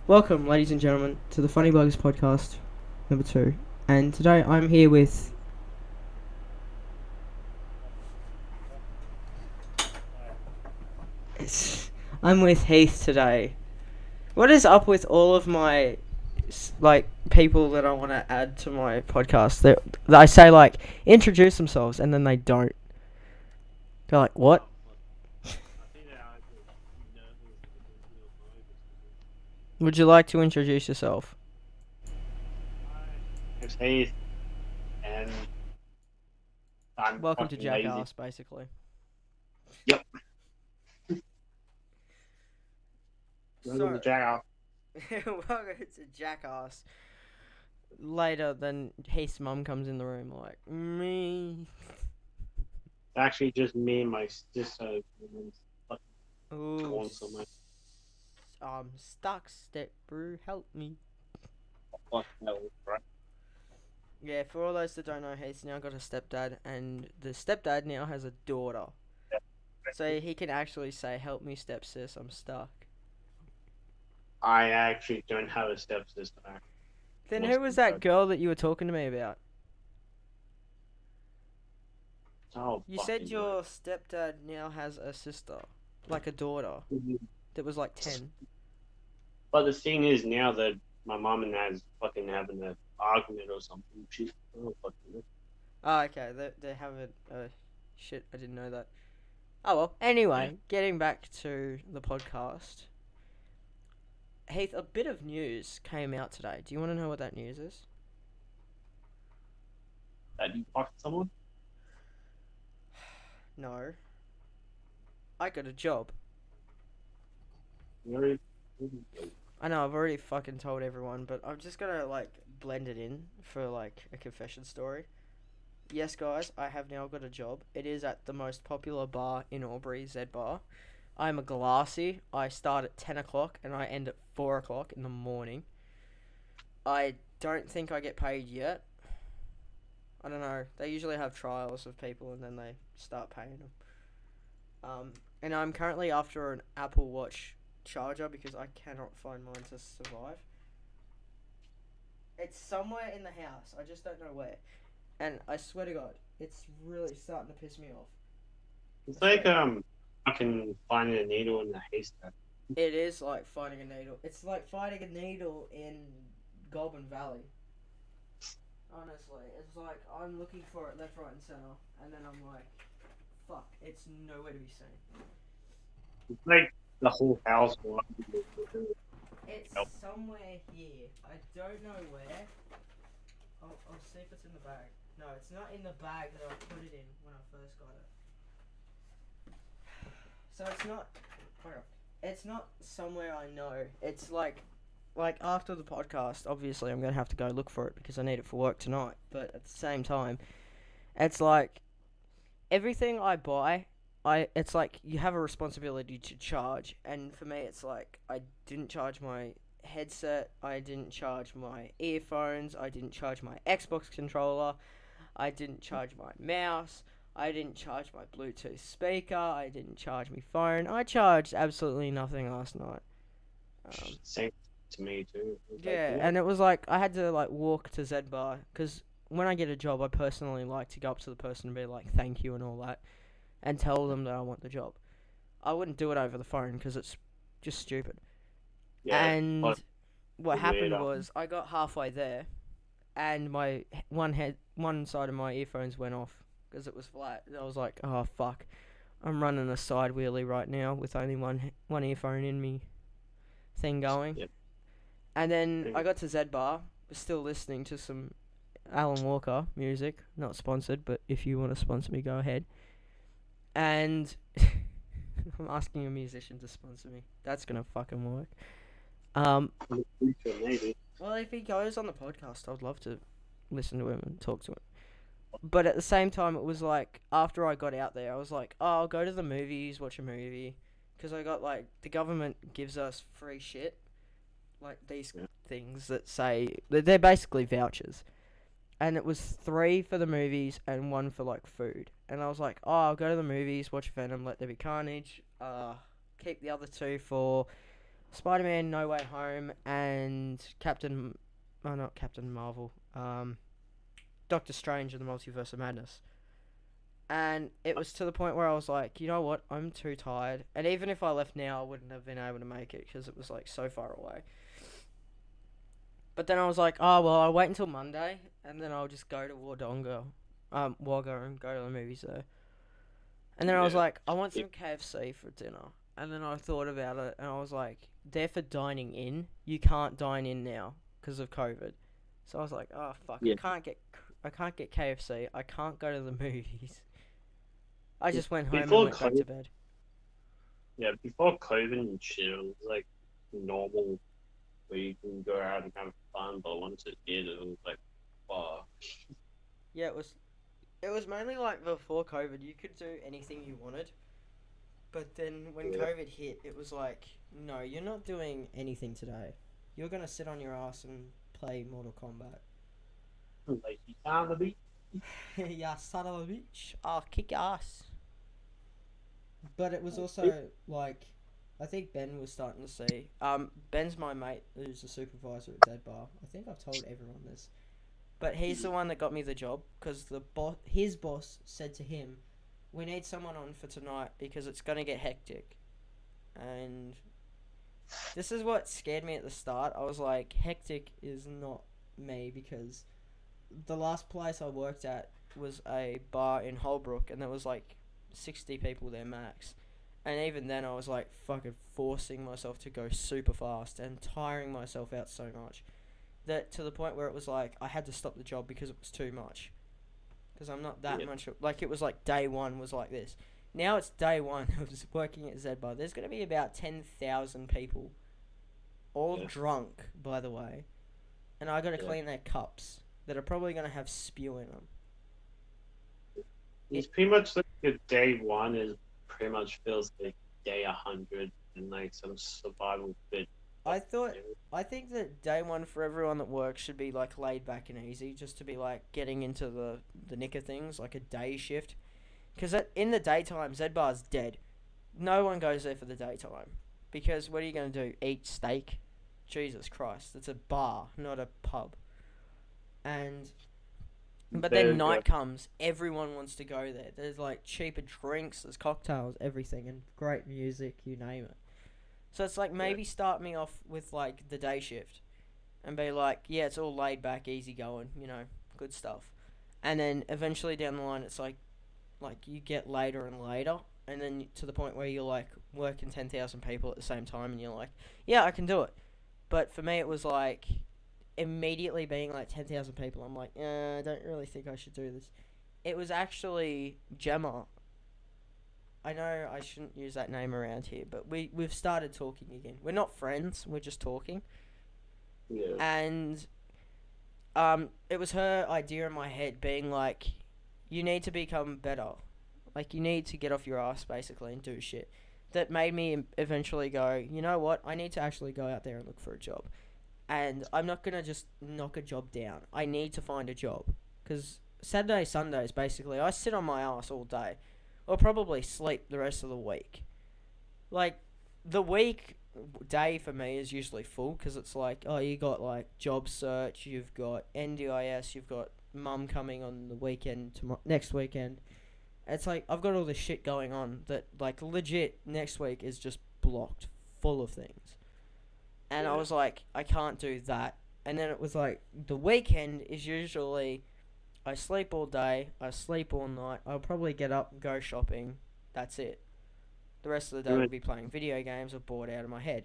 Welcome, ladies and gentlemen, to the Funny Bugs podcast number 2. And today I'm here with. I'm with Heath today. What is up with all of my people that I want to add to my podcast? That I say introduce themselves and then they don't. They're like, what? Would you like to introduce yourself? It's Heath, and I'm Welcome to fucking lazy. Jackass, basically. Yep. So, The Jackass. welcome to Jackass. Later, then Heath's mum comes in the room like, me. Actually, just me and my sister. Ooh, Going somewhere. I'm stuck, step bro, help me. Fuck no, right? Yeah, for all those that don't know, he's now got a stepdad, and the stepdad now has a daughter. So he can actually say, help me, stepsis, I'm stuck. I actually don't have a stepsister. Then who was that girl that you were talking to me about? Oh, You said your stepdad now has a sister, like a daughter, that was like 10. But the thing is, now that my mom and dad's fucking having an argument or something, she's Oh, okay, they haven't. Shit, I didn't know that. Oh well. Anyway, getting back to the podcast. Heath, a bit of news came out today. Do you want to know what that news is? That you fucked someone? No. I got a job. Very. I know, I've already fucking told everyone, but I'm just gonna, blend it in for, a confession story. Yes, guys, I have now got a job. It is at the most popular bar in Albury, Z Bar. I'm a glassy. I start at 10 o'clock and I end at 4 o'clock in the morning. I don't think I get paid yet. I don't know. They usually have trials of people and then they start paying them. And I'm currently after an Apple Watch charger because I cannot find mine to survive. It's somewhere in the house. I just don't know where. And I swear to God, it's really starting to piss me off. It's like fucking finding a needle in a haystack. It is like finding a needle. It's like finding a needle in Goulburn Valley. Honestly, it's like I'm looking for it left, right, and center, and then I'm like, fuck, it's nowhere to be seen. It's like the whole house. It's somewhere here. I don't know where. I'll see if it's in the bag. No, it's not in the bag that I put it in when I first got it. So it's not. It's not somewhere I know. It's like after the podcast, obviously I'm gonna have to go look for it because I need it for work tonight. But at the same time, it's like everything I buy, it's like you have a responsibility to charge, and for me, it's like I didn't charge my headset, I didn't charge my earphones, I didn't charge my Xbox controller, I didn't charge my mouse. I didn't charge my Bluetooth speaker. I didn't charge my phone. I charged absolutely nothing last night. Same to me too. Yeah, and it was like I had to walk to Z Bar because when I get a job, I personally like to go up to the person and be like, "Thank you" and all that, and tell them that I want the job. I wouldn't do it over the phone because it's just stupid. Yeah, And what happened weird, was I got halfway there, and my one side of my earphones went off because it was flat. I was like, "Oh fuck, I'm running a side wheelie right now with only one earphone in me thing going." Yep. And then I got to Z Bar, was still listening to some Alan Walker music, not sponsored, but if you want to sponsor me, go ahead. And I'm asking a musician to sponsor me. That's gonna fucking work. Maybe. Well, if he goes on the podcast, I'd love to listen to him and talk to him. But at the same time, it was like after I got out there, I was like, "Oh, I'll go to the movies, watch a movie," because I got the government gives us free shit, like these things that say they're basically vouchers, and it was 3 for the movies and 1 for food, and I was like, "Oh, I'll go to the movies, watch Venom, Let There Be Carnage, keep the other 2 for Spider-Man: No Way Home, and not Captain Marvel. Doctor Strange and the Multiverse of Madness. And it was to the point where I was like, you know what? I'm too tired. And even if I left now, I wouldn't have been able to make it because it was like so far away. But then I was like, oh well, I'll wait until Monday, and then I'll just go to Wagga, and go to the movies there. And then I was Yeah. like, I want some KFC for dinner. And then I thought about it, and I was like, they're for dining in. You can't dine in now because of COVID. So I was like, oh fuck, Yeah. I can't get KFC. I can't go to the movies. I just went home and Before went back COVID, to bed. yeah, before COVID and shit, it was like normal where you can go out and have fun. But once it did, it was like, oh, Yeah, it was mainly like before COVID. You could do anything you wanted, but then when yeah, COVID hit, it was like, no, you're not doing anything today. You're gonna sit on your ass and play Mortal Kombat. like you can't be. Yeah, son of a bitch. I'll kick your ass. But it was also like, I think Ben was starting to see. Ben's my mate who's the supervisor at Dead Bar. I think I've told everyone this. But he's the one that got me the job because his boss said to him, "We need someone on for tonight because it's gonna get hectic." And this is what scared me at the start. I was like, hectic is not me because the last place I worked at was a bar in Holbrook and there was like 60 people there max. And even then I was like fucking forcing myself to go super fast and tiring myself out so much that to the point where it was like I had to stop the job because it was too much. Because I'm not that Yeah, much. Like it was like day one was like this. Now it's day one of working at Z Bar. There's going to be about 10,000 people, all yeah, drunk, by the way, and I got to yeah. clean their cups that are probably going to have spew in them. It's It, pretty much like a day one is pretty much feels like day 100 and like some survival bit. I thought, I think that day one for everyone that works should be like laid back and easy, just to be like getting into the nick of things, like a day shift. Because in the daytime, Z Bar's dead. No one goes there for the daytime. Because what are you going to do? Eat steak? Jesus Christ. It's a bar, not a pub. And but then There's night comes, everyone wants to go there. There's like cheaper drinks, there's cocktails, everything, and great music, you name it. So it's like yeah, maybe start me off with like the day shift and be like, yeah, it's all laid back, easy going, good stuff. And then eventually down the line, it's like you get later and later, and then to the point where you're like working 10,000 people at the same time, and you're like, yeah, I can do it. But for me, it was like immediately being like 10,000 people. I'm like, I don't really think I should do this. It was actually Gemma. I know I shouldn't use that name around here, but we've started talking again. We're not friends. We're just talking, yeah, and it was her idea in my head, being like, you need to become better. Like, you need to get off your ass, basically, and do shit. That made me eventually go, you know what? I need to actually go out there and look for a job. And I'm not going to just knock a job down. I need to find a job. Because Saturday, Sundays, basically, I sit on my ass all day. Or probably sleep the rest of the week. Like, the week day for me is usually full because it's like, oh, you got like job search, you've got NDIS, you've got mum coming on the weekend, next weekend. It's like I've got all this shit going on that like legit next week is just blocked full of things. And I yeah, was like, I can't do that. And then it was like the weekend is usually I sleep all day, I sleep all night, I'll probably get up and go shopping. That's it. The rest of the day pretty will much, be playing video games or bored out of my head.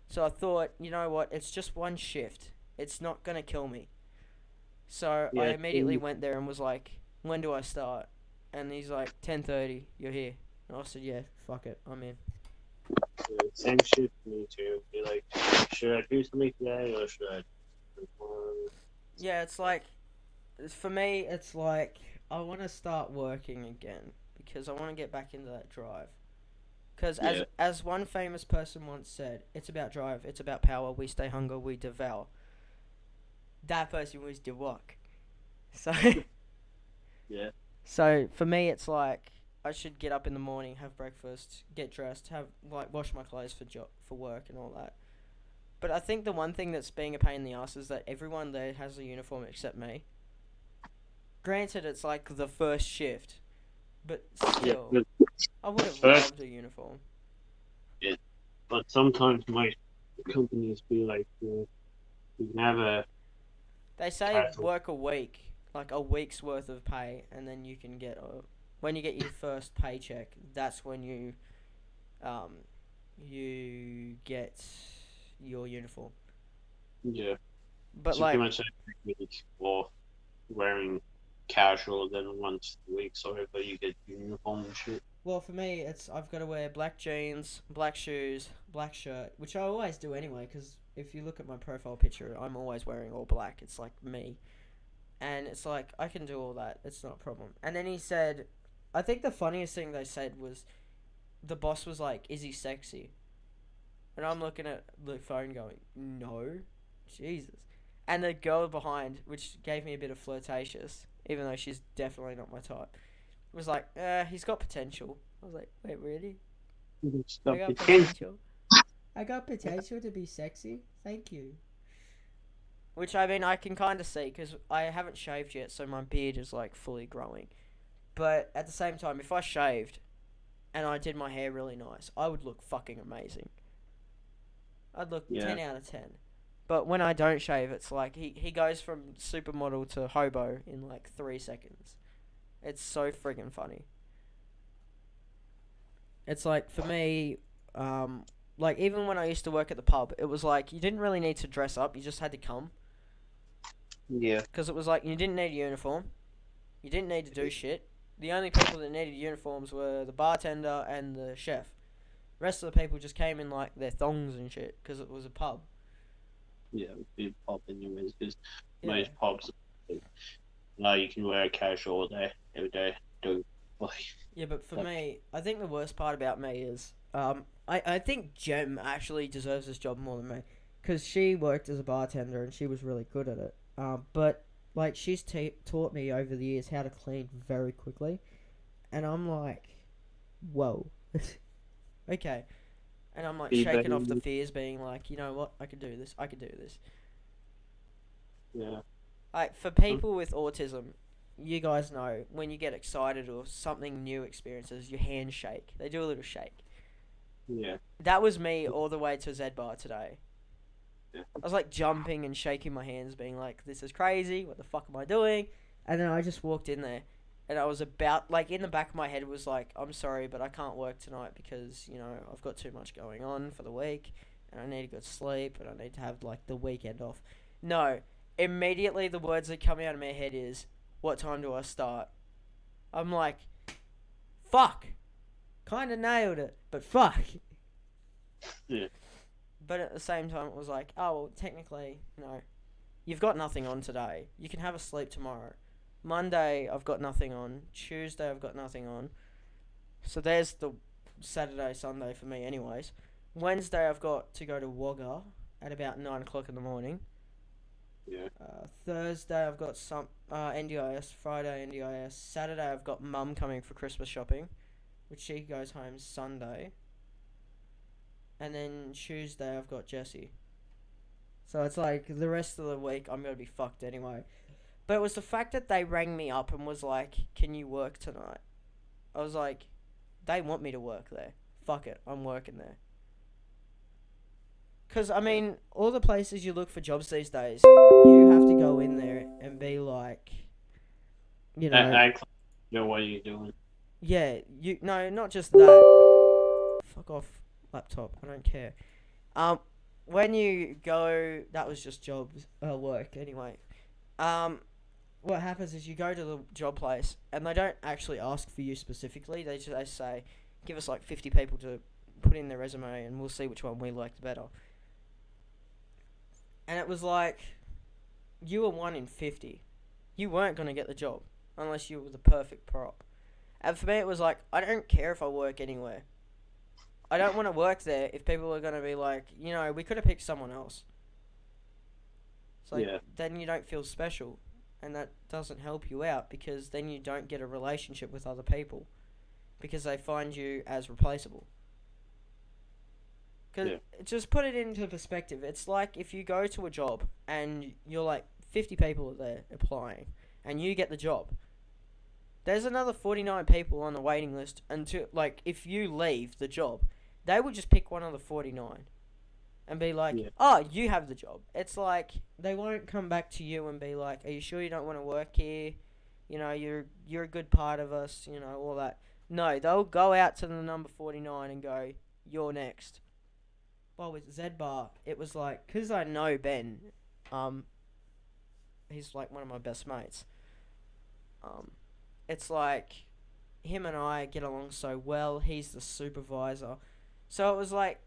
So I thought, you know what, it's just one shift. It's not going to kill me. So I yeah. immediately went there and was like, when do I start? And he's like, 10:30, you're here. And I said, yeah, fuck it, I'm in. Same shit for me too. Be like, should I do something today or should I? Yeah, it's like, for me, it's like, I want to start working again because I want to get back into that drive. Because Yeah, as one famous person once said, it's about drive, it's about power, we stay hungry, we devour. That person was the walk. So, yeah, so for me, it's like I should get up in the morning, have breakfast, get dressed, have like wash my clothes for work and all that, But I think the one thing that's being a pain in the ass is that everyone there has a uniform except me. Granted, it's like the first shift, but Yeah, still, but I would have first, loved a uniform. but sometimes my companies be like, you can have a They say casual. work a week, like a week's worth of pay, and then you can get when you get your first paycheck. That's when um you get your uniform. Yeah, But so pretty like, much every week or wearing casual, then once a week, sorry, but you get uniform and shit. well, for me, it's I've got to wear black jeans, black shoes, black shirt, which I always do anyway. Because if you look at my profile picture, I'm always wearing all black. It's like me, and it's like I can do all that. It's not a problem. And then he said, I think the funniest thing they said was the boss was like, "Is he sexy?" And I'm looking at the phone going, "No, Jesus." And the girl behind, which gave me a bit of flirtatious, even though she's definitely not my type, was like, he's got potential. I was like, wait, really? I Stop got it. Can potential. I got potential to be sexy. Thank you. Which I mean, I can kind of see because I haven't shaved yet, so my beard is like fully growing. But at the same time, if I shaved and I did my hair really nice, I would look fucking amazing. I'd look Yeah, 10 out of 10. But when I don't shave, it's like he goes from supermodel to hobo in like 3 seconds. It's so friggin' funny. It's like for me, like even when I used to work at the pub, it was like you didn't really need to dress up. You just had to come yeah, because it was like you didn't need a uniform. You didn't need to do shit. The only people that needed uniforms were the bartender and the chef. The rest of the people just came in like their thongs and shit because it was a pub. yeah. Big pop anyways, because Yeah. most pubs, now you can wear a casual all day, every day. Do like Yeah, but for that. me, I think the worst part about me is I think Jem actually deserves this job more than me because she worked as a bartender and she was really good at it. But like she's taught me over the years how to clean very quickly, and I'm like, whoa, okay. And I'm like Be better. shaking off the fears, being like, you know what, I can do this. I can do this. Yeah, Like for people with autism, you guys know when you get excited or something new experiences, your hands shake. They do a little shake. yeah, That was me all the way to Z Bar today. yeah. I was like jumping and shaking my hands, being like, "This is crazy. What the fuck am I doing?" And then I just walked in there, and I was about like in the back of my head was like, "I'm sorry, but I can't work tonight because I've got too much going on for the week, and I need a good sleep, and I need to have like the weekend off." No, immediately the words that come out of my head is, "What time do I start?" I'm like, "Fuck." Kind of nailed it, but fuck. Yeah. But at the same time, it was like, oh, well, technically, you've got nothing on today. You can have a sleep tomorrow. Monday, I've got nothing on. Tuesday, I've got nothing on. So there's the Saturday, Sunday for me, anyways. Wednesday, I've got to go to Wagga at about 9 o'clock in the morning. Yeah. Thursday, I've got some NDIS. Friday, NDIS. Saturday, I've got Mum coming for Christmas shopping, which she goes home Sunday. And then Tuesday, I've got Jessie. So it's like the rest of the week, I'm going to be fucked anyway. But it was the fact that they rang me up and was like, "Can you work tonight?" I was like, they want me to work there. Fuck it, I'm working there. Because, I mean, all the places you look for jobs these days, you have to go in there and be like, Act like you know what you're doing. yeah, no, not just that. Fuck off, laptop, I don't care. When you go, that was just jobs, work anyway. What happens is you go to the job place and they don't actually ask for you specifically. They say, give us like 50 people to put in their resume and we'll see which one we liked better. And it was like, you were 1 in 50. You weren't going to get the job unless you were the perfect prop. And for me, it was like, I don't care if I work anywhere. I don't want to work there if people are going to be like, we could have picked someone else. It's like, then you don't feel special. And that doesn't help you out because then you don't get a relationship with other people because they find you as replaceable. Because Yeah. just put it into perspective. It's like if you go to a job and you're like 50 people are there applying, and you get the job. There's another 49 people on the waiting list until, like, if you leave the job, they will just pick one of the 49 and be like, Yeah. oh, you have the job. It's like they won't come back to you and be like, are you sure you don't want to work here? You know, you're a good part of us, you know, all that. No, they'll go out to the number 49 and go, you're next. Well, with Z Bar, it was like, because I know Ben, um, he's like one of my best mates. Um, it's like him and I get along so well. He's the supervisor, so it was like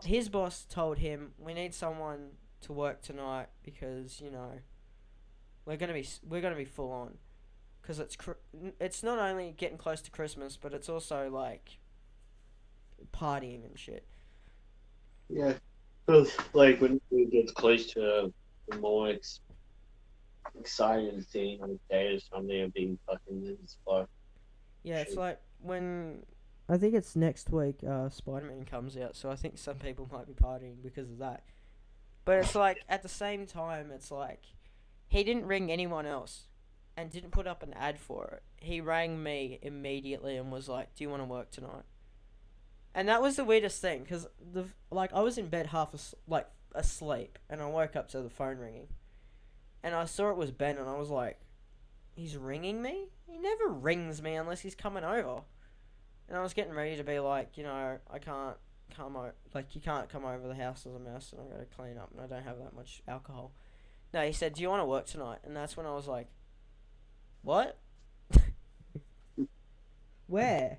his boss told him, "We need someone to work tonight because you know we're gonna be full on because it's not only getting close to Christmas, but it's also like partying and shit." Yeah. But like when it gets close to the more exciting thing on the day or something of being fucking as fuck. Yeah, it's Shit. like when I think it's next week. Spider-Man comes out, so I think some people might be partying because of that. But it's like at the same time, it's like he didn't ring anyone else, and didn't put up an ad for it. He rang me immediately and was like, "Do you want to work tonight?" And that was the weirdest thing, because I was in bed asleep, and I woke up to the phone ringing, and I saw it was Ben, and I was like, "He's ringing me? He never rings me unless he's coming over." And I was getting ready to be like, you know, I can't come over, like, you can't come over the house as a mess, and I'm going to clean up, and I don't have that much alcohol. No, he said, "Do you want to work tonight?" And that's when I was like, "What? Where?"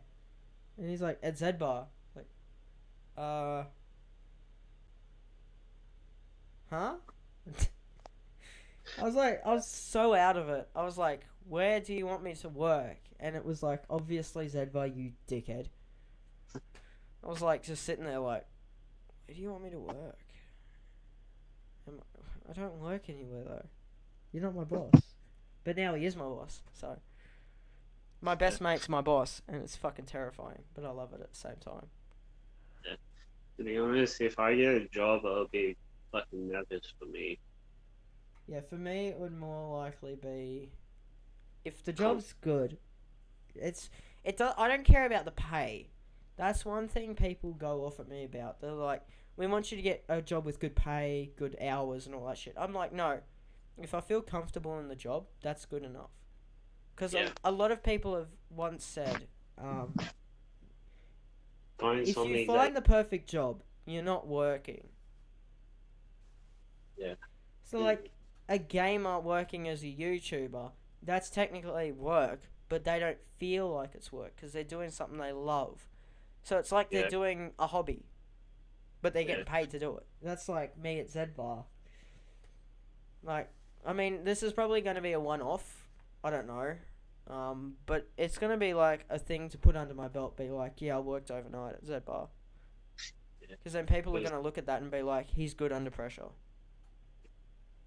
And he's like, "At Z Bar." Like, uh, huh? I was so out of it. I was like, "Where do you want me to work?" And it was like, obviously Z Bar, you dickhead. I was like, just sitting there like, "Where do you want me to work?" I don't work anywhere though. You're not my boss. But now he is my boss, so. My best mate's my boss, and it's fucking terrifying, but I love it at the same time. To be honest, if I get a job, I'll be fucking nervous for me. Yeah, for me, it would more likely be if the job's good. It's it. I don't care about the pay. That's one thing people go off at me about. They're like, "We want you to get a job with good pay, good hours, and all that shit." I'm like, no. If I feel comfortable in the job, that's good enough. Because Yeah. a lot of people have once said, Find if you something find the perfect job, you're not working. yeah. So, like, a gamer working as a YouTuber, that's technically work, but they don't feel like it's work because they're doing something they love. So it's like they're Yeah. doing a hobby, but they're Yeah. getting paid to do it. That's like me at Z Bar. Like, I mean, this is probably going to be a one-off. I don't know. But it's going to be like a thing to put under my belt, be like, yeah, I worked overnight at Z Bar. Yeah. Because then people are going to look at that and be like, he's good under pressure.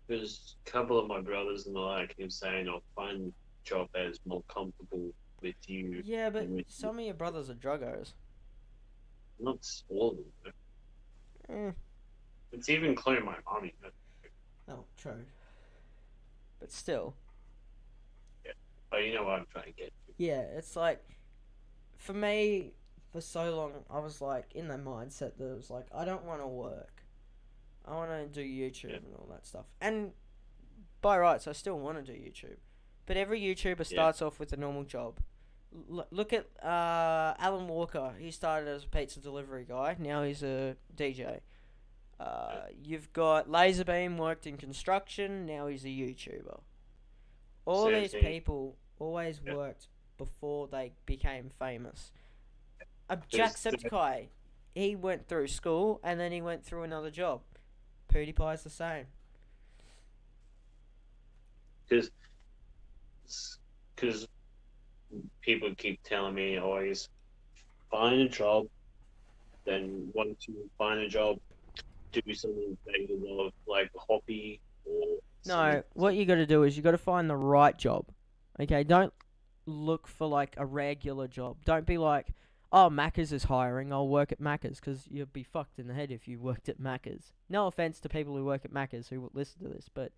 There's a couple of my brothers and the like who saying I'll find a job that is more comfortable with you. Yeah, but with some of your brothers are druggos. not all of them. Eh. It's even including my mommy. Oh, true. But still. Yeah. But you know what I'm trying to get to. Yeah, it's like, for me, for so long, I was like in the mindset that it was like, I don't want to work. I want to do YouTube and all that stuff. And by rights, I still want to do YouTube. But every YouTuber starts off with a normal job. Look at Alan Walker. He started as a pizza delivery guy. Now he's a DJ. You've got Laserbeam, worked in construction. Now he's a YouTuber. All Same these thing. people always worked before they became famous. There's- Jacksepticeye, he went through school and then he went through another job. PewDiePie's the same. Because people keep telling me always find a job, then once you find a job, do something that you love, like a hobby or No, what you got to do is you got to find the right job. Okay, don't look for like a regular job. Don't be like, oh, Macca's is hiring, I'll work at Macca's, because you'd be fucked in the head if you worked at Macca's. No offense to people who work at Macca's who will listen to this, but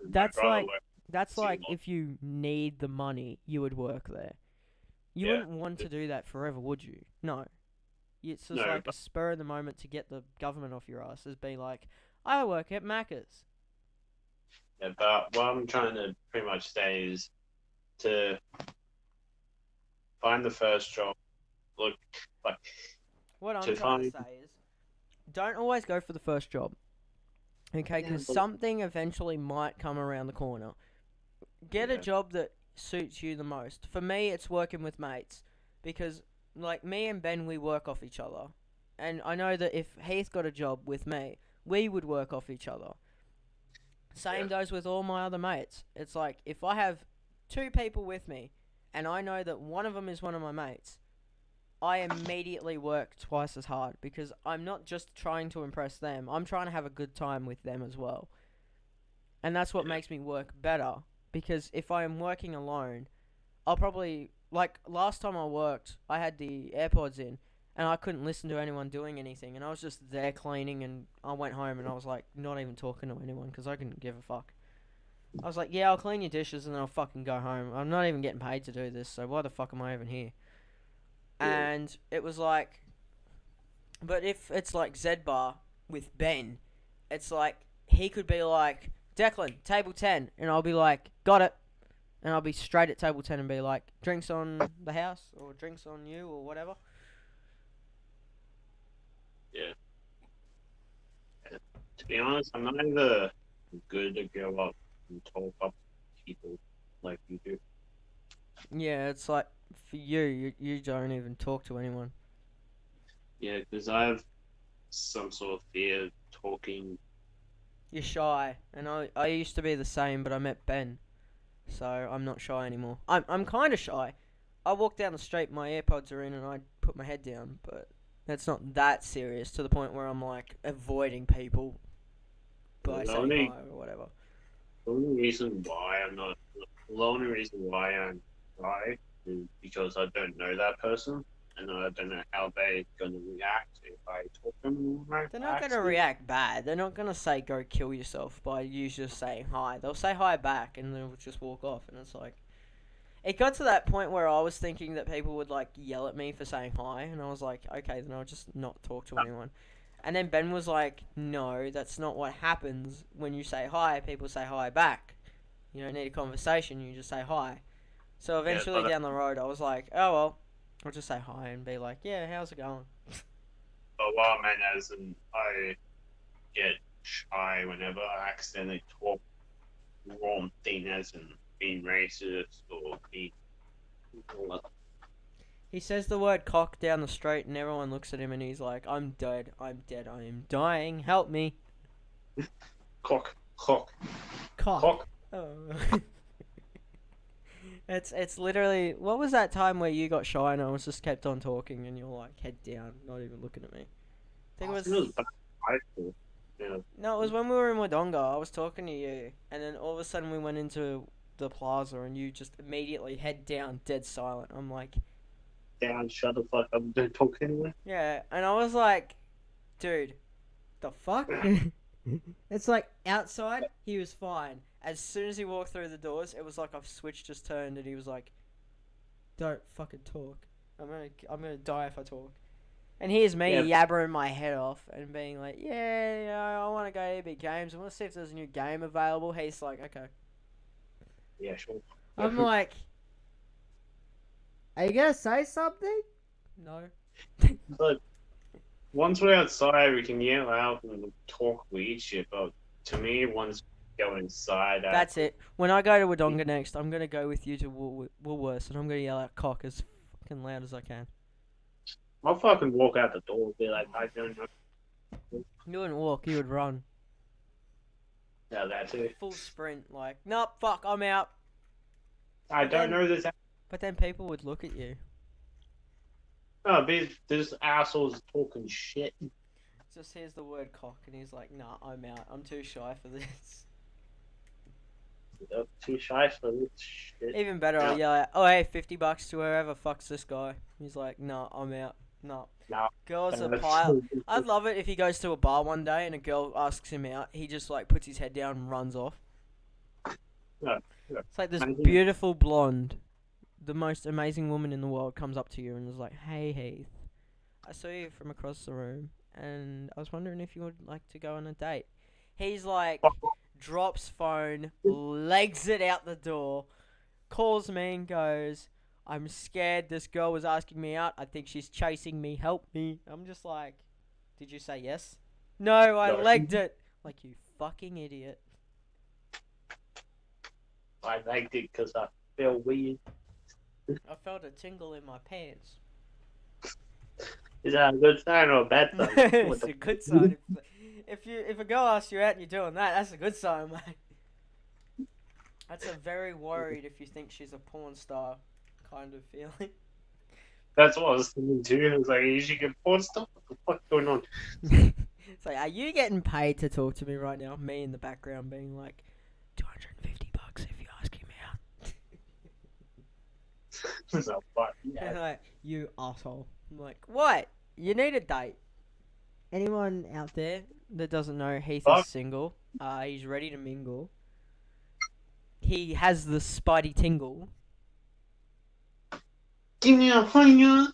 that's My brother like worked that's too like long. if you need the money, you would work there. You Yeah. wouldn't want to do that forever, would you? No. It's just No, like a spur of the moment to get the government off your ass. Is be like, I work at Macca's. Yeah, but what I'm trying to pretty much say is to find the first job. Look, like What I'm to trying to find. say is, don't always go for the first job. Okay, Yeah, because but something eventually might come around the corner. Get a Yeah. job that suits you the most. For me, it's working with mates. Because, like, me and Ben, we work off each other. And I know that if Heath got a job with me, we would work off each other. Same goes with all my other mates. It's like, if I have 2 people with me, and I know that one of them is one of my mates, I immediately work twice as hard because I'm not just trying to impress them, I'm trying to have a good time with them as well. And that's what Yeah. makes me work better. Because if I am working alone, I'll probably, like last time I worked, I had the AirPods in and I couldn't listen to anyone doing anything. And I was just there cleaning, and I went home and I was like, not even talking to anyone because I couldn't give a fuck. I was like, yeah, I'll clean your dishes and then I'll fucking go home. I'm not even getting paid to do this, so why the fuck am I even here? Yeah. And it was like, but if it's like Z Bar with Ben, it's like he could be like, Declan, table 10, and I'll be like, got it. And I'll be straight at table 10 and be like, drinks on the house, or drinks on you, or whatever. To be honest, I'm not either good to go up and talk up to people like you do. Yeah, it's like, for you don't even talk to anyone. Yeah, because I have some sort of fear of talking. You're shy, and I used to be the same, but I met Ben, so I'm not shy anymore. I'm kind of shy. I walk down the street, my AirPods are in, and I put my head down, but that's not that serious to the point where I'm like avoiding people by The saying only, hi or whatever. the only reason why I'm not, the only reason why I'm shy is because I don't know that person and I don't know how they're gonna react if I talk to them right They're not back. gonna react bad. They're not gonna say go kill yourself by you just saying hi. They'll say hi back and they'll just walk off. And it's like, it got to that point where I was thinking that people would like yell at me for saying hi, and I was like, okay, then I'll just not talk to anyone. And then Ben was like, no, that's not what happens when you say hi. People say hi back. You don't need a conversation. You just say hi. So eventually but down the road, I was like, oh well, I'll just say hi and be like, yeah, how's it going? what I meant as in I get shy whenever I accidentally talk wrong thing as in being racist or being He says the word cock down the street, and everyone looks at him and he's like, I'm dead, I am dying, help me. cock. Cock. Oh. It's literally, what was that time where you got shy and I was just kept on talking and you're like head down, not even looking at me? I think it was, back in high school. Yeah. no, it was when we were in Wodonga. I was talking to you, and then all of a sudden we went into the plaza and you just immediately head down, dead silent. I'm like, Down, shut the fuck up, don't talk anyway. yeah, and I was like, dude, the fuck? It's like outside, he was fine. As soon as he walked through the doors, it was like a switch just turned, and he was like, "Don't fucking talk. I'm gonna die if I talk." And here's me yabbering my head off and being like, "Yeah, you know, I want to go to Epic Games. I want to see if there's a new game available." He's like, "Okay." Yeah, sure. I'm like, "Are you gonna say something?" No. But once we're outside, we can yell out and talk weird shit. But to me, once we go inside, That's it. When I go to Wodonga next, I'm gonna go with you to Woolworths, and I'm gonna yell out "cock" as fucking loud as I can. I'll fucking walk out the door and be like, I don't know. You wouldn't walk, you would run. Yeah, that's it. Full sprint, like, nope, fuck, I'm out. I don't know this. But then people would look at you. Oh, this asshole's talking shit. Just hears the word cock, and he's like, nah, I'm out. I'm too shy for this. You're too shy for this shit. Even better, I yell out, "Oh hey, $50 to whoever fucks this guy." He's like, "No, I'm out. No." No. Girls are That's- pile. I'd love it if he goes to a bar one day and a girl asks him out. He just like puts his head down and runs off. Yeah, yeah. It's like this Amazing. beautiful blonde, the most amazing woman in the world, comes up to you and is like, "Hey Heath, I saw you from across the room, and I was wondering if you would like to go on a date." He's like, drops phone, legs it out the door, calls me and goes, "I'm scared this girl was asking me out. I think she's chasing me. Help me." I'm just like, "Did you say yes?" "No, I No. legged it." Like, you fucking idiot. I liked it because I feel weird. I felt a tingle in my pants. Is that a good sign or a bad sign? It's a good sign. If a girl asks you out and you're doing that, that's a good sign, mate. That's a very worried if you think she's a porn star kind of feeling. That's what I was thinking too. I was like, you should get porn stuff. What the fuck's going on? It's like, are you getting paid to talk to me right now? Me in the background being like, $250 if you ask me out. So, but, yeah. Like, you asshole. I'm like, what? You need a date. Anyone out there that doesn't know, Heath Fuck. is single. He's ready to mingle. He has the spidey tingle. Give me a $100.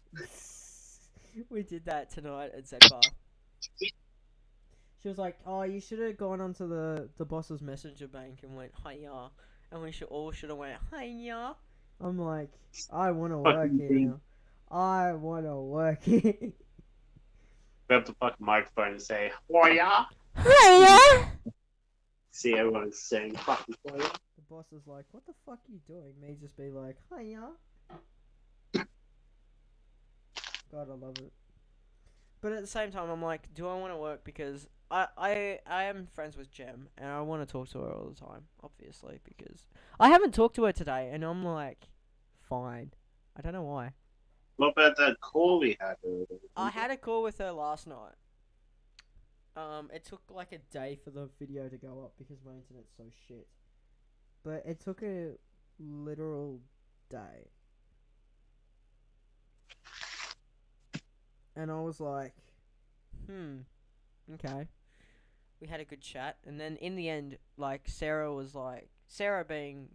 We did that tonight at Zedbar. She was like, "Oh, you should have gone onto the boss's messenger bank and went, hiya." And we all should have went, hiya. I'm like, I want to work here now. I want to work here. Grab the fucking microphone and say, "Hoya." Hiya! See everyone saying fucking Hoya. The boss is like, "What the fuck are you doing?" Me just be like, hiya. God, I love it. But at the same time, I'm like, do I want to work? Because I am friends with Jem, and I want to talk to her all the time, obviously, because I haven't talked to her today, and I'm like, fine. I don't know why. What about that call we had earlier? I had a call with her last night. It took like a day for the video to go up because my internet's so shit. But it took a literal day. And I was like, okay. We had a good chat, and then in the end, like, Sarah was like, Sarah being,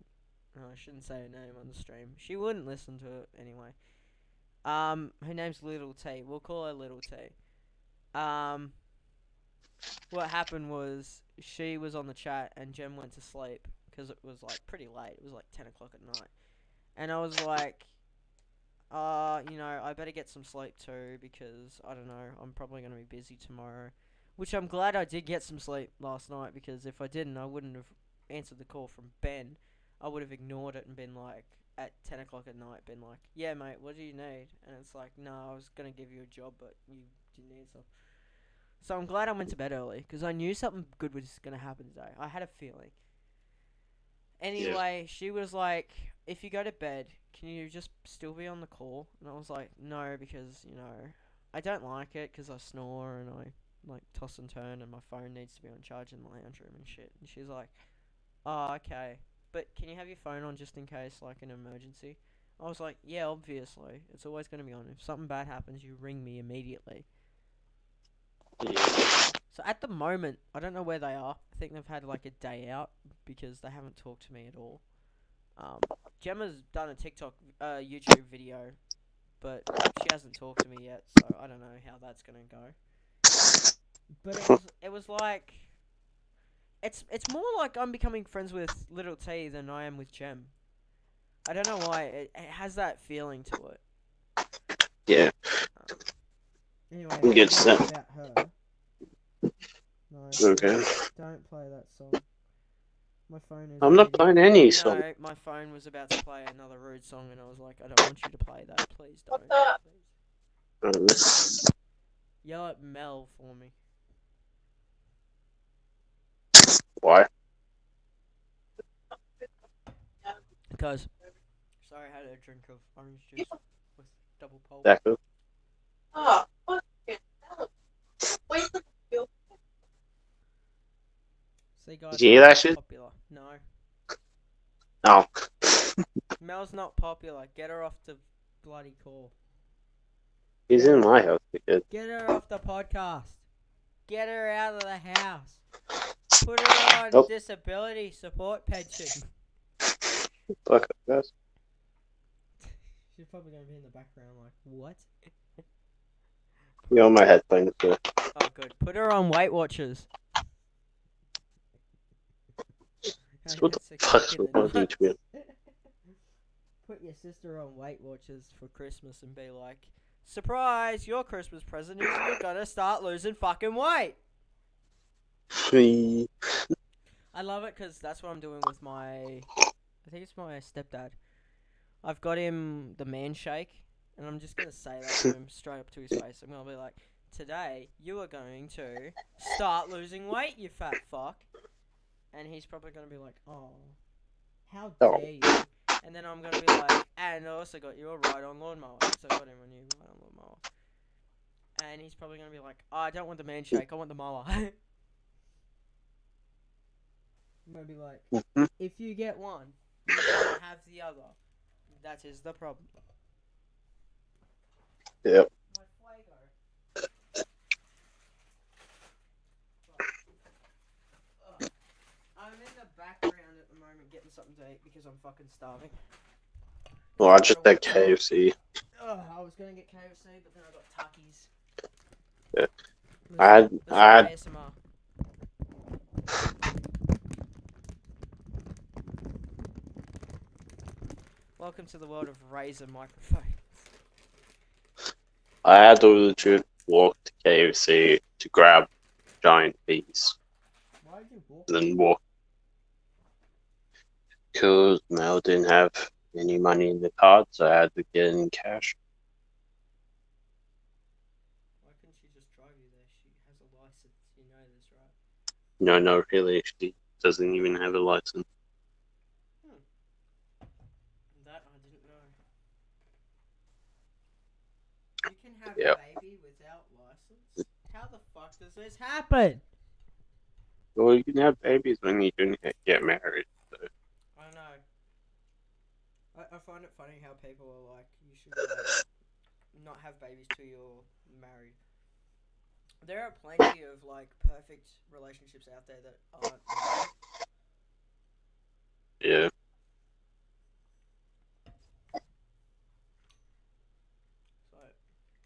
oh, I shouldn't say her name on the stream. She wouldn't listen to it anyway. Her name's Little T. We'll call her Little T. What happened was she was on the chat and Jem went to sleep because it was like pretty late. It was like 10 o'clock at night, and I was like, you know, I better get some sleep too because I don't know, I'm probably gonna be busy tomorrow. Which I'm glad I did get some sleep last night, because if I didn't, I wouldn't have answered the call from Ben. I would have ignored it and been like, at 10 o'clock at night, been like, "Yeah, mate, what do you need?" And it's like, "No, I was going to give you a job, but you didn't answer." So I'm glad I went to bed early, because I knew something good was going to happen today. I had a feeling. Anyway, She was like, "If you go to bed, can you just still be on the call?" And I was like, "No, because, you know, I don't like it because I snore and I like toss and turn and my phone needs to be on charge in the lounge room and shit." And she's like, "Oh, okay. But can you have your phone on just in case, like, an emergency?" I was like, "Yeah, obviously. It's always going to be on. If something bad happens, you ring me immediately." Yeah. So at the moment, I don't know where they are. I think they've had like a day out because they haven't talked to me at all. Gemma's done a YouTube video, but she hasn't talked to me yet, so I don't know how that's gonna go. But it was like, it's more like I'm becoming friends with Little T than I am with Gem. I don't know why. It has that feeling to it. Yeah. Anyway, We'll get to that. about her. No, Okay. don't play that song. My phone is. I'm not playing any song. No, my phone was about to play another rude song, and I was like, I don't want you to play that. Please don't. Please. Yell at Mel for me. Why? Because, sorry, I had a drink of orange juice with double pulp. Exactly. Oh, fucking hell. Wait the See, guys, Did you hear that shit? popular. No. Oh, Mel's not popular. Get her off the bloody call. he's in my house again. Get her off the podcast. Get her out of the house. Put her on Nope. disability support pension. Fuck it, guys. She's probably going to be in the background like, what? You're on my headphones. So. Oh, good. Put her on Weight Watchers. What the fuck's wrong with you? Put your sister on Weight Watchers for Christmas and be like, surprise, your Christmas present is you're gonna start losing fucking weight. Free. I love it because that's what I'm doing with I think it's my stepdad. I've got him the man shake, and I'm just gonna say that to him straight up to his face. I'm gonna be like, today you are going to start losing weight, you fat fuck. And he's probably gonna be like, oh, how Oh. dare you? And then I'm gonna be like, and I also got you a ride-on lawnmower. So I got him a new ride-on lawnmower. And he's probably gonna be like, oh, I don't want the man shake, I want the mower. I'm gonna be like, if you get one, you can't have the other. That is the problem. Yep. My Fuego. I'm in the background at the moment getting something to eat because I'm fucking starving. Well, I just had KFC. I was gonna get KFC, but then I got Takis. Yeah. Listen, I had- ASMR. Welcome to the world of Razer microphones. I had to legit walk to KFC to grab giant piece, Why did you walk? then walk. Because Mel didn't have any money in the card, so I had to get it in cash. Why couldn't she just drive you there? She has a license. You know this, right? No, really, she doesn't even have a license. That I didn't know. You can have Yep. a baby without license? How the fuck does this happen? Well, you can have babies when you don't get married. I know. I find it funny how people are like, you should like, not have babies till you're married. There are plenty of like perfect relationships out there that aren't married. Yeah. So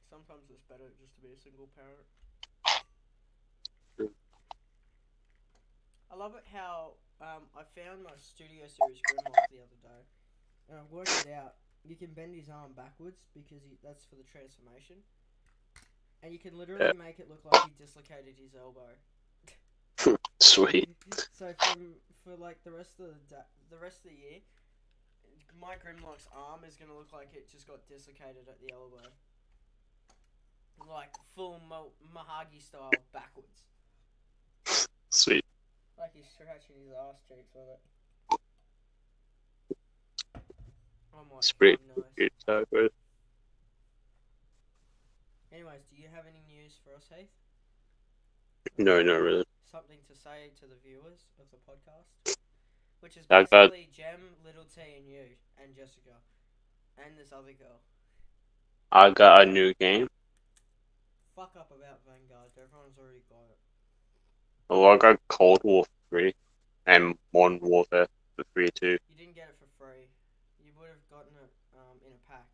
sometimes it's better just to be a single parent. True. I love it how I found my Studio Series Grimlock the other day, and I worked it out. You can bend his arm backwards because that's for the transformation, and you can literally make it look like he dislocated his elbow. Sweet. So for like the rest of the year, my Grimlock's arm is gonna look like it just got dislocated at the elbow, like full Mahagi style backwards. Sweet. Like he's scratching his ass cheeks with it. I'm like, It's pretty how nice. good. So good. Anyways, do you have any news for us, Heath? No, not really. Something to say to the viewers of the podcast? Which is I got- basically Jem, Little T, and you, and Jessica, and this other girl. I got a new game. Fuck up about Vanguard. Everyone's already got it. Well, I got Cold War 3 and Modern Warfare for 3 too. You didn't get it for free. You would have gotten it in a pack.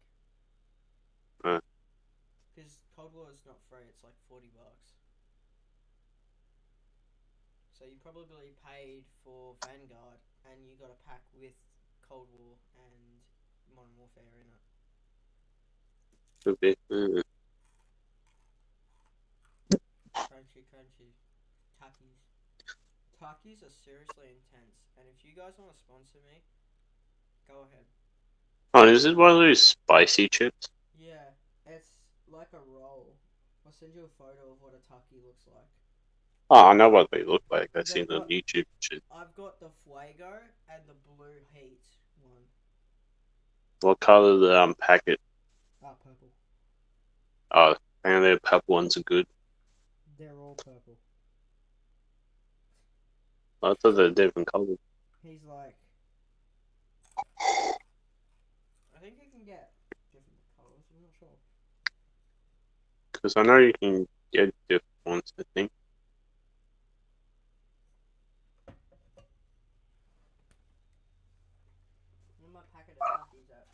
Huh. Because Cold War is not free. It's like $40. So you probably paid for Vanguard, and you got a pack with Cold War and Modern Warfare in it. Could be. Crunchy. Takis are seriously intense, and if you guys want to sponsor me, go ahead. Oh, is this one of those spicy chips? Yeah, it's like a roll. I'll send you a photo of what a Taki looks like. Oh, I know what they look like. I've seen They've on YouTube shit. I've got the Fuego and the Blue Heat one. What color the packet? Purple. Oh, apparently the purple ones are good. They're all purple. I thought they're different colors. He's like, think you can get different colours. I'm not sure. Because I know you can get different ones, I think. Where's my packet of puppies at?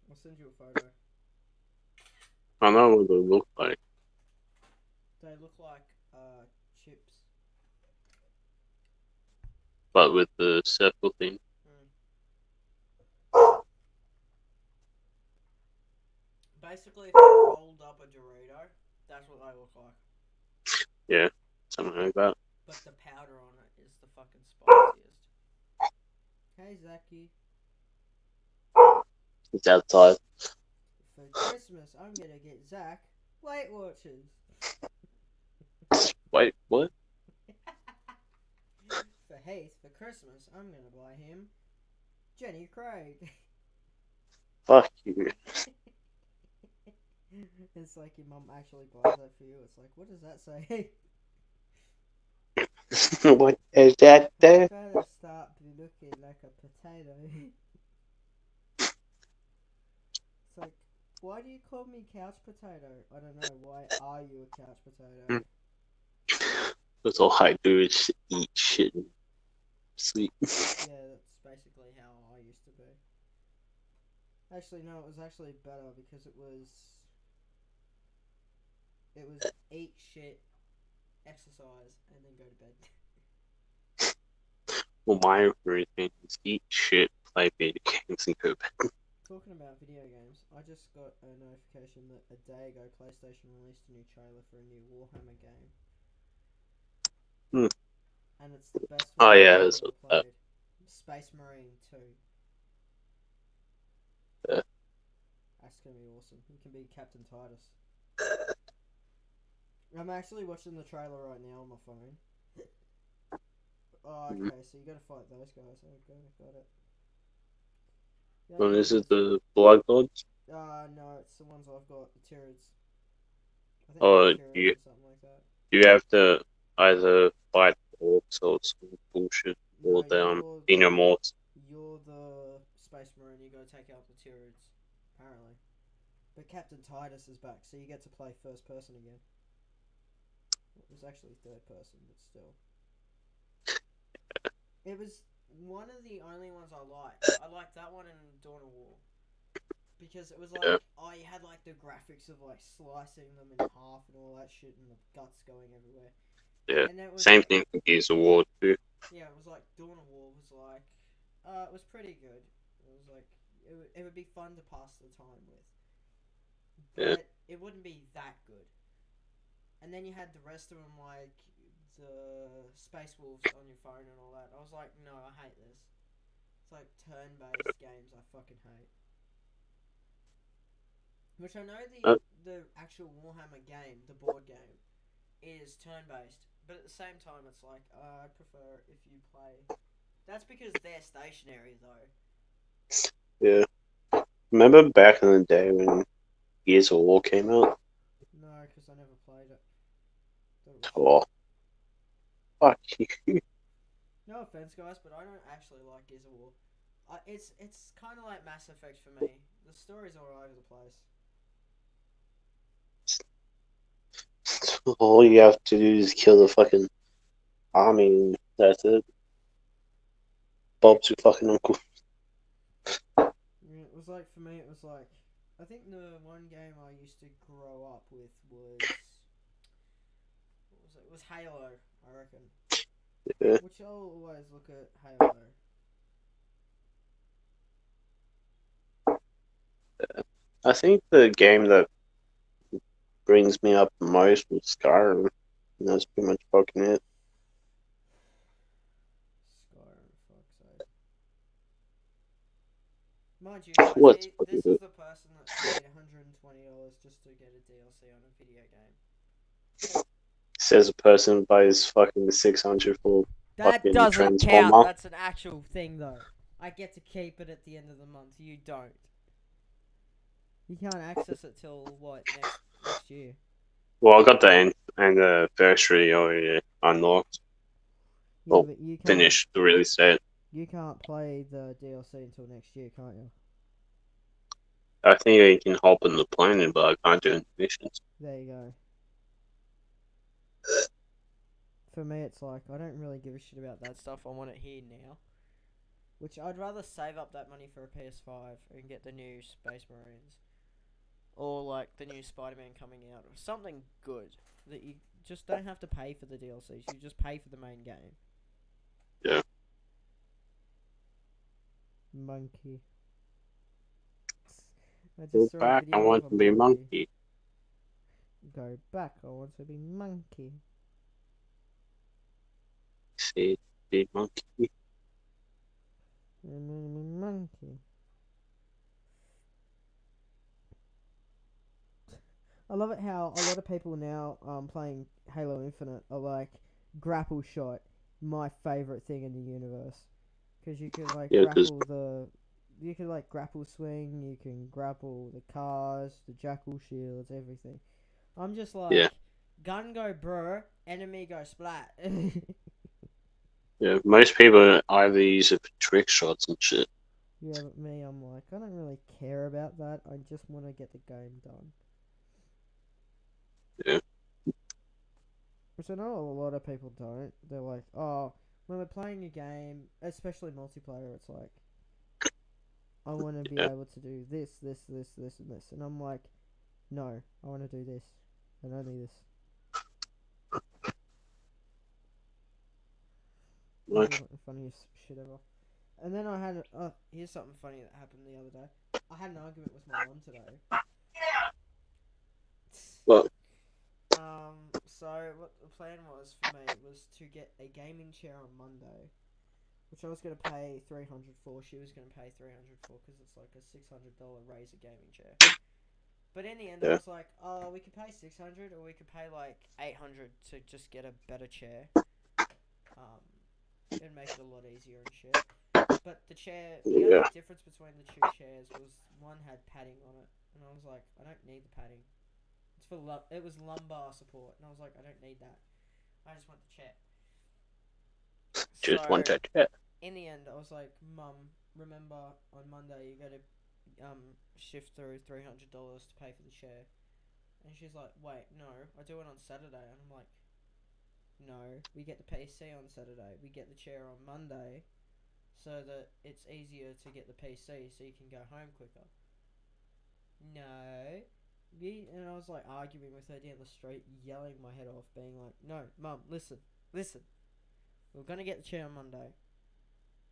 I'll send you a photo. I know what they look like. They look like chips. But with the circle thing. Basically, if you rolled up a Dorito, that's what they look like. Yeah, something like that. But the powder on it is the fucking spiciest. Hey, Zachy. It's outside. For Christmas, I'm gonna get Zach Weight Watchers. Wait, what? For Heath, for Christmas, I'm gonna buy him Jenny Craig. Fuck you. It's like your mum actually buys that for you. It's like, what does that say? What is that there? Better start looking like a potato. It's like, why do you call me couch potato? I don't know. Why are you a couch potato? That's all I do is eat shit and sleep. Yeah, that's basically how I used to be. Actually, no, it was actually better because it was eat shit, exercise, and then go to bed. Well, my routine is eat shit, play video games, and go back. Talking about video games, I just got a notification that a day ago PlayStation released a new trailer for a new Warhammer game. And it's the best Oh, one yeah, I've that's ever what that- played. Space Marine 2. Yeah. That's gonna be awesome. You can be Captain Titus. I'm actually watching the trailer right now on my phone. Oh, okay, so you gotta fight those guys. Okay, got it. Yeah, Well, is it it's- the Blood Gods? no, it's the ones I've got, the Tyranids. I think Oh, they're Tyranids you- or something like that. You have to either fight orcs or some bullshit, or No, the Xenomorphs. You're the Space Marine, you gotta take out the Tyranids, apparently. But Captain Titus is back, so you get to play first person again. It was actually third person, but still. It was one of the only ones I liked. I liked that one in Dawn of War. Because it was like, Yeah. oh, you had like the graphics of like slicing them in half and all that shit and the guts going everywhere. Yeah, And it was same like, thing for Gears of War too. Yeah, it was like Dawn of War was like, it was pretty good. It was like, it would be fun to pass the time with. But Yeah. it wouldn't be that good. And then you had the rest of them like the Space Wolves on your phone and all that. I was like, no, I hate this. It's like turn-based games I fucking hate. Which I know the actual Warhammer game, the board game, is turn-based. But at the same time, it's like, I prefer if you play. That's because they're stationary, though. Yeah. Remember back in the day when Gears of War came out? No, because I never played it. Oh. Fuck you. No offense, guys, but I don't actually like Gears of War. It's kind of like Mass Effect for me. The story's all over the place. All you have to do is kill the fucking army and that's it. Bob's your fucking uncle. It was like, for me, it was like, I think the one game I used to grow up with was, what was it? It was Halo, I reckon. Yeah. Which I'll always look at Halo. I think the game that brings me up the most was Skyrim. And that's pretty much fucking it. Skyrim, fuck's sake. Mind you, guys, What's this is the person that paid $120 just to get a DLC on a video game. Says a person buys fucking 600 for That fucking doesn't Transformer. count. That's an actual thing, though. I get to keep it at the end of the month. You don't. You can't access it till what next year. Well, I got the anniversary already unlocked. Yeah, Well, but you can't. Finished the release date. You can't play the DLC until next year, can't you? I think I can hop in the plane, but I can't do any missions. There you go. For me, it's like, I don't really give a shit about that stuff. I want it here now. Which I'd rather save up that money for a PS5 and get the new Space Marines. Or like the new Spider-Man coming out. Or something good. That you just don't have to pay for the DLCs. You just pay for the main game. Yeah. Monkey. I Go just saw a back. I video want of to a be monkey. Go back. I want to be monkey. See, be monkey. I want to be monkey. I love it how a lot of people now playing Halo Infinite are like grapple shot, my favorite thing in the universe, because you can like Yeah, 'cause- you can like grapple swing, you can grapple the cars, the jackal shields, everything. I'm just like, Yeah. gun go brr, enemy go splat. Yeah, most people either use it for trick shots and shit. Yeah, but me, I'm like, I don't really care about that. I just want to get the game done. Yeah. Which I know a lot of people don't. They're like, oh, when we're playing a game, especially multiplayer, it's like, I want to be Yeah. able to do this, this, this, this, and this. And I'm like, no, I want to do this. And only this. Like, This is the funniest shit ever. And then I had, here's something funny that happened the other day. I had an argument with my mom today. What? So what the plan was for me was to get a gaming chair on Monday, which I was going to pay $300 for. She was going to pay $300 for because it's like a $600 Razer gaming chair. But in the end, I Yeah. was like, oh, we could pay $600 or we could pay like $800 to just get a better chair. It'd make it a lot easier and shit. But the chair, the Yeah. only difference between the two chairs was one had padding on it, and I was like, I don't need the padding. It's for it was lumbar support, and I was like, I don't need that. I just want the chair. Just want that chat. In the end, I was like, Mum, remember on Monday you got to shift through $300 to pay for the chair. And she's like, wait, no, I do it on Saturday. And I'm like, no, we get the PC on Saturday. We get the chair on Monday so that it's easier to get the PC so you can go home quicker. No. And I was like arguing with her down the street, yelling my head off, being like, no, Mum, listen. We're going to get the chair on Monday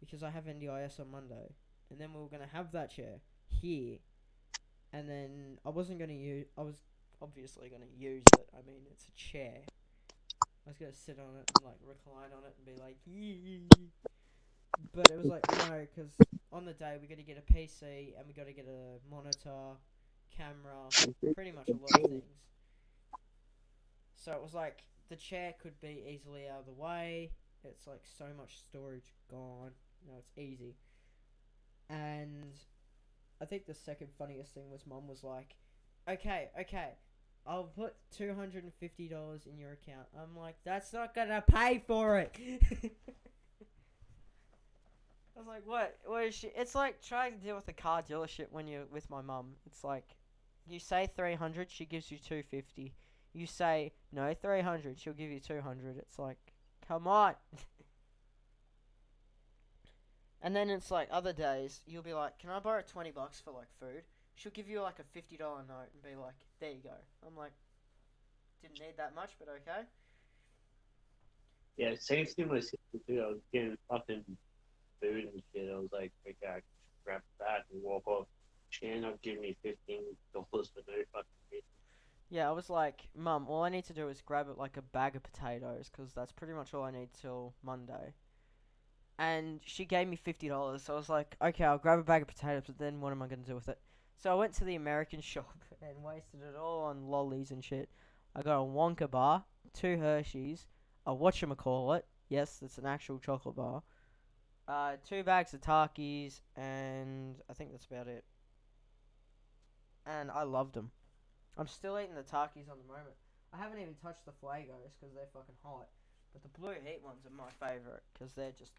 because I have NDIS on Monday. And then we were going to have that chair here. And then I was obviously going to use it. I mean, it's a chair. I was going to sit on it and like recline on it and be like, yee. But it was like, no, because on the day we got to get a PC and we got to get a monitor, camera, pretty much a lot of things. So it was like, the chair could be easily out of the way. It's like so much storage gone. It's easy. And I think the second funniest thing was Mum was like, okay, I'll put $250 in your account. I'm like, that's not gonna pay for it. I was like, what is she? It's like trying to deal with a car dealership when you're with my mum. It's like, you say 300, she gives you 250. You say no 300, she'll give you 200. It's like, come on. And then it's like other days, you'll be like, can I borrow $20 for like food? She'll give you like a $50 note and be like, there you go. I'm like, didn't need that much, but okay. Yeah, same thing with sister too. I was getting fucking food and shit. I was like, okay, I can grab that and walk off. She ended up giving me $15 for no fucking reason. Yeah, I was like, Mum, all I need to do is grab it like a bag of potatoes, because that's pretty much all I need till Monday. And she gave me $50, so I was like, okay, I'll grab a bag of potatoes, but then what am I going to do with it? So I went to the American shop and wasted it all on lollies and shit. I got a Wonka bar, 2 Hershey's, a whatchamacallit, yes, it's an actual chocolate bar, 2 bags of Takis, and I think that's about it. And I loved them. I'm still eating the Takis on the moment. I haven't even touched the Fuegos because they're fucking hot. But the Blue Heat ones are my favourite because they're just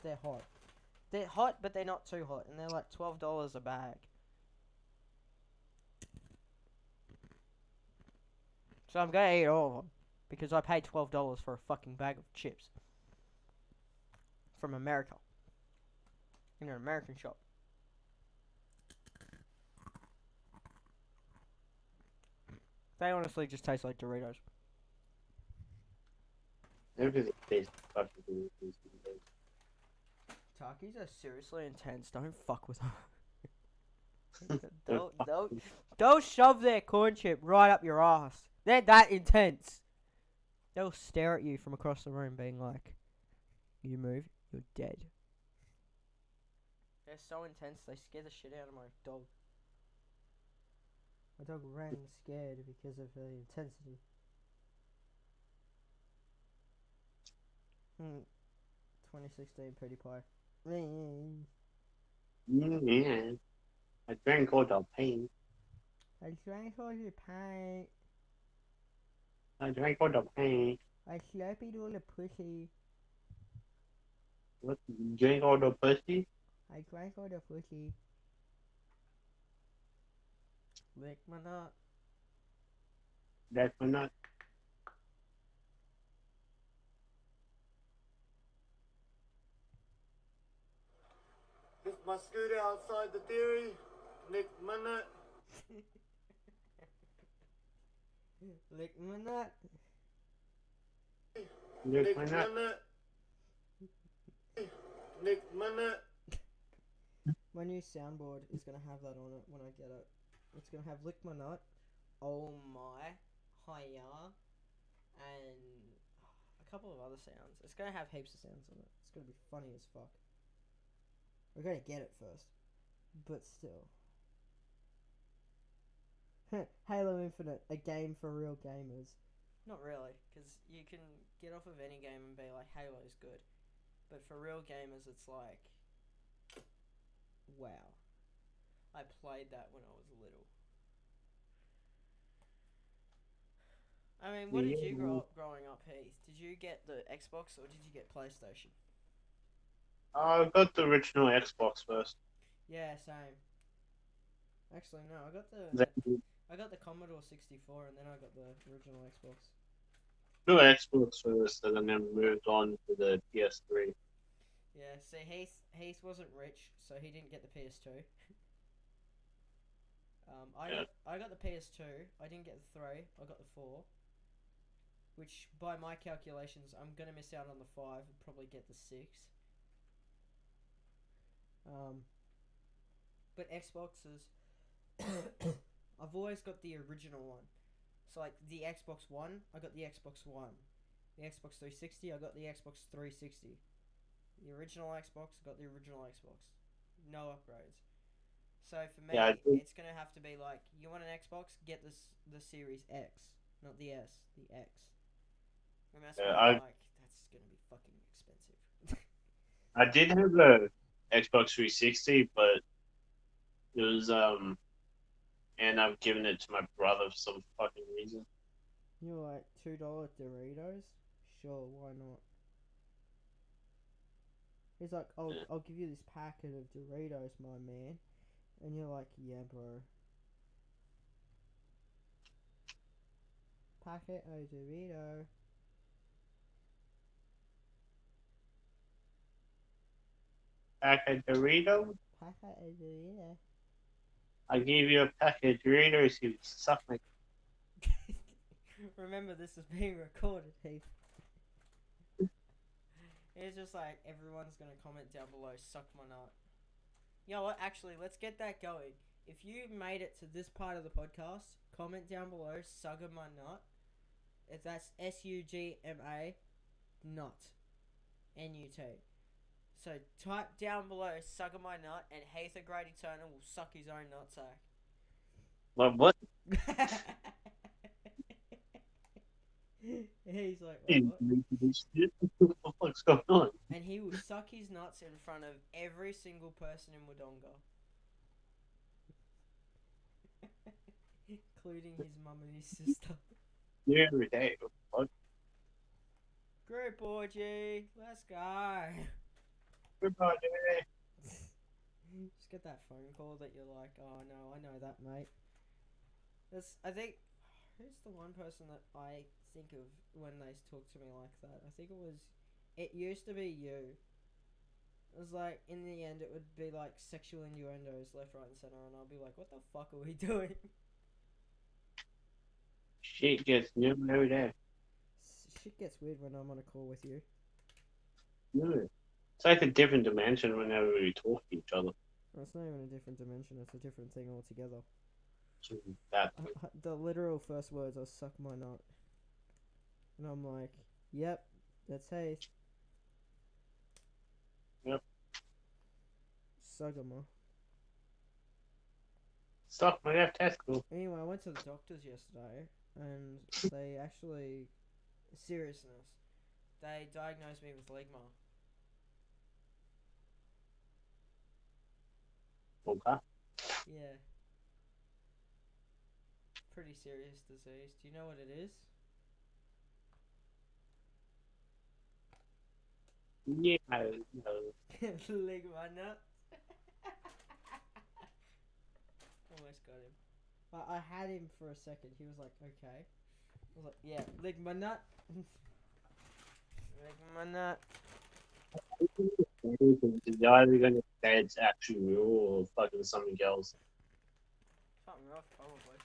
They're hot. They're hot, but they're not too hot, and they're like $12 a bag. So I'm gonna eat all of them because I paid $12 for a fucking bag of chips from America in an American shop. They honestly just taste like Doritos. Everything tastes fucking good. Takis are seriously intense. Don't fuck with them. They'll shove their corn chip right up your ass. They're that intense. They'll stare at you from across the room being like, you move, you're dead. They're so intense, they scare the shit out of my dog. My dog ran scared because of the intensity. 2016 PewDiePie. Yeah. I drank all the pain. I drank all the paint. I drank all the pain. I slurped all the pussy. What? You drank all the pussy? I drank all the pussy. Lick my nut. That's not. It's my scooter outside the dairy. Nick my nut. Lick my nut. Nick my nut. Nick my nut. My new soundboard is gonna have that on it when I get it. It's gonna have lick my nut, oh my, hiya, and a couple of other sounds. It's gonna have heaps of sounds on it. It's gonna be funny as fuck. We're gonna get it first, but still. Halo Infinite, a game for real gamers. Not really, because you can get off of any game and be like, Halo's good. But for real gamers, it's like, wow. I played that when I was little. I mean, what did you grow up growing up, Heath? Did you get the Xbox or did you get PlayStation? I got the original Xbox first. Yeah, same. Actually, no, I got I got the Commodore 64 and then I got the original Xbox. No Xbox first, and then moved on to the PS3. Yeah, see, Heath wasn't rich, so he didn't get the PS2. I got the PS2. I didn't get the 3. I got the 4. Which, by my calculations, I'm gonna miss out on the 5 and probably get the 6. But Xboxes, I've always got the original one. So like the Xbox One, I got the Xbox One. The Xbox 360, I got the Xbox 360. The original Xbox, I got the original Xbox. No upgrades. So for me, it's gonna have to be like, you want an Xbox? Get the Series X, not the S, the X. And that's that's gonna be fucking expensive. I did have a Xbox 360, but it was and I've given it to my brother for some fucking reason. You're like $2 Doritos? Sure, why not? He's like, I'll give you this packet of Doritos, my man. And you're like, yeah, bro. Packet of Dorito. Packet Dorito? Packet of Dorito. I gave you a packet of Doritos, you suck my. Remember, this is being recorded, Heath. It's just like, everyone's gonna comment down below, suck my nut. You know what, actually, let's get that going. If you made it to this part of the podcast, comment down below, Sugga my nut. If that's SUGMA, nut. NUT. So type down below, Sugga my nut, and Heath the Great Eternal will suck his own nutsack. What? He's like, What the fuck's going on? and he will suck his nuts in front of every single person in Wodonga. Including his mum and his sister. Yeah, every day. What? Group orgy, let's go. Everybody. Just get that phone call that you're like, oh no, I know that, mate. I think, who's the one person that I think of when they talk to me like that? I think it used to be you. It was like, in the end, it would be like sexual innuendos left, right, and center, and I'll be like, what the fuck are we doing? Shit gets new every day. Shit gets weird when I'm on a call with you. No. It's like a different dimension whenever we talk to each other. Well, it's not even a different dimension, it's a different thing altogether. That The literal first words are suck my nut. And I'm like, yep, that's Heath. Yep. Sugama. suck my left testicle. Anyway, I went to the doctors yesterday, and they actually, seriousness, they diagnosed me with ligma. Okay. Yeah. Pretty serious disease. Do you know what it is? Yeah, no. Ligma nut. Almost got him. I had him for a second. He was like, okay. I was like, yeah, ligma nut. Ligma nut. You're either gonna say it's actually real or fucking something else. Something else, probably.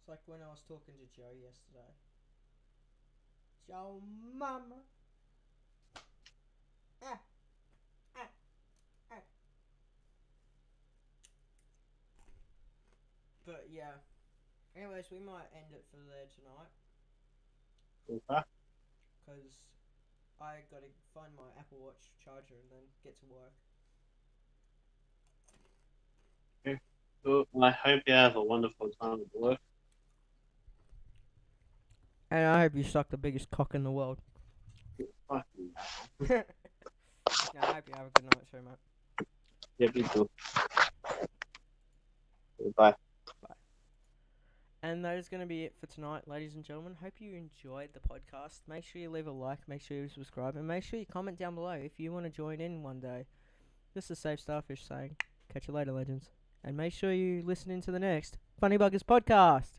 It's like when I was talking to Joe yesterday. Joe mama. Ah. Ah. Ah. But yeah. Anyways, we might end it for there tonight. Okay. Because I gotta find my Apple Watch charger and then get to work. Well, I hope you have a wonderful time at work. And I hope you suck the biggest cock in the world. Fucking Yeah, I hope you have a good night too, mate. yeah, be cool. Bye. And that is going to be it for tonight, ladies and gentlemen. Hope you enjoyed the podcast. Make sure you leave a like, make sure you subscribe, and make sure you comment down below if you want to join in one day. This is Safe Starfish saying, catch you later, legends. And make sure you listen into the next Funny Buggers podcast.